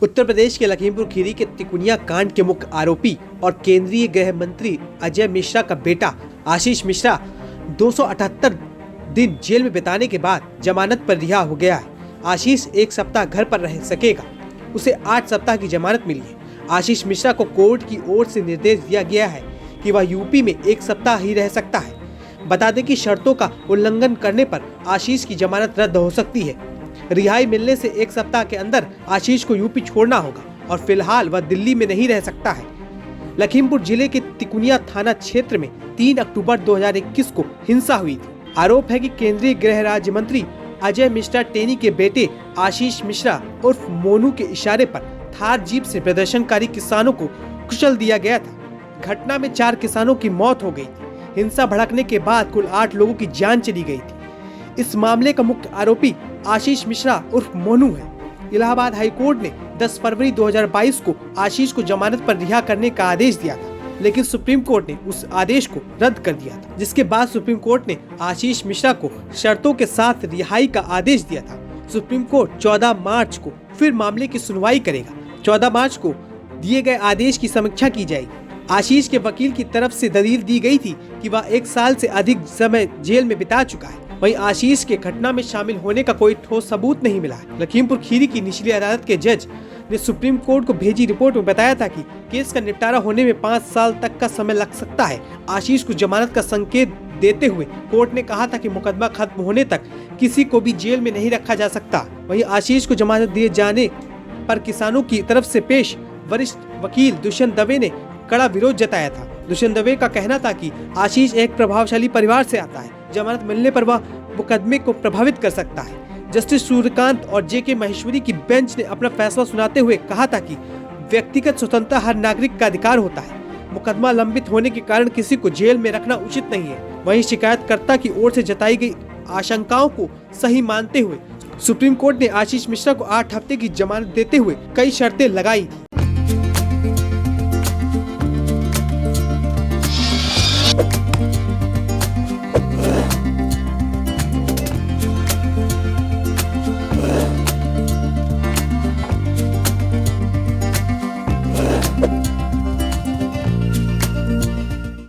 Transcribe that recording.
उत्तर प्रदेश के लखीमपुर खीरी के तिकुनिया कांड के मुख्य आरोपी और केंद्रीय गृह मंत्री अजय मिश्रा का बेटा आशीष मिश्रा 278 दिन जेल में बिताने के बाद जमानत पर रिहा हो गया है। आशीष एक सप्ताह घर पर रह सकेगा। उसे 8 सप्ताह की जमानत मिली है। आशीष मिश्रा को कोर्ट की ओर से निर्देश दिया गया है कि वह यूपी में 1 सप्ताह ही रह सकता है। बता दें कि शर्तों का उल्लंघन करने पर आशीष की जमानत रद्द हो सकती है। रिहाई मिलने से 1 सप्ताह के अंदर आशीष को यूपी छोड़ना होगा और फिलहाल वह दिल्ली में नहीं रह सकता है। लखीमपुर जिले के तिकुनिया थाना क्षेत्र में 3 अक्टूबर 2021 को हिंसा हुई थी। आरोप है कि केंद्रीय गृह राज्य मंत्री अजय मिश्रा टेनी के बेटे आशीष मिश्रा उर्फ मोनू के इशारे पर थार जीप से प्रदर्शनकारी किसानों को कुचल दिया गया था। घटना में 4 किसानों की मौत हो गई थी। हिंसा भड़कने के बाद कुल 8 लोगों की जान चली गई थी। इस मामले का मुख्य आरोपी आशीष मिश्रा उर्फ मोनू है। इलाहाबाद हाईकोर्ट ने 10 फरवरी 2022 को आशीष को जमानत पर रिहा करने का आदेश दिया था, लेकिन सुप्रीम कोर्ट ने उस आदेश को रद्द कर दिया था, जिसके बाद सुप्रीम कोर्ट ने आशीष मिश्रा को शर्तों के साथ रिहाई का आदेश दिया था। सुप्रीम कोर्ट 14 मार्च को फिर मामले की सुनवाई करेगा। 14 मार्च को दिए गए आदेश की समीक्षा की जाएगी। आशीष के वकील की तरफ से दलील दी गई थी कि वह 1 साल से अधिक समय जेल में बिता चुका है। वहीं आशीष के घटना में शामिल होने का कोई ठोस सबूत नहीं मिला है। लखीमपुर खीरी की निचली अदालत के जज ने सुप्रीम कोर्ट को भेजी रिपोर्ट में बताया था कि केस का निपटारा होने में 5 साल तक का समय लग सकता है। आशीष को जमानत का संकेत देते हुए कोर्ट ने कहा था कि मुकदमा खत्म होने तक किसी को भी जेल में नहीं रखा जा सकता। वहीं आशीष को जमानत दिए जाने पर किसानों की तरफ से पेश वरिष्ठ वकील दुष्यंत दवे ने कड़ा विरोध जताया था। दुष्यंत दवे का कहना था कि आशीष एक प्रभावशाली परिवार से आता है। जमानत मिलने पर वह मुकदमे को प्रभावित कर सकता है। जस्टिस सूर्यकांत और जेके महेश्वरी की बेंच ने अपना फैसला सुनाते हुए कहा था कि व्यक्तिगत स्वतंत्रता हर नागरिक का अधिकार होता है। मुकदमा लंबित होने के कारण किसी को जेल में रखना उचित नहीं है। वहीं शिकायतकर्ता की ओर से जताई गई आशंकाओं को सही मानते हुए सुप्रीम कोर्ट ने आशीष मिश्रा को 8 हफ्ते की जमानत देते हुए कई शर्तें लगाई।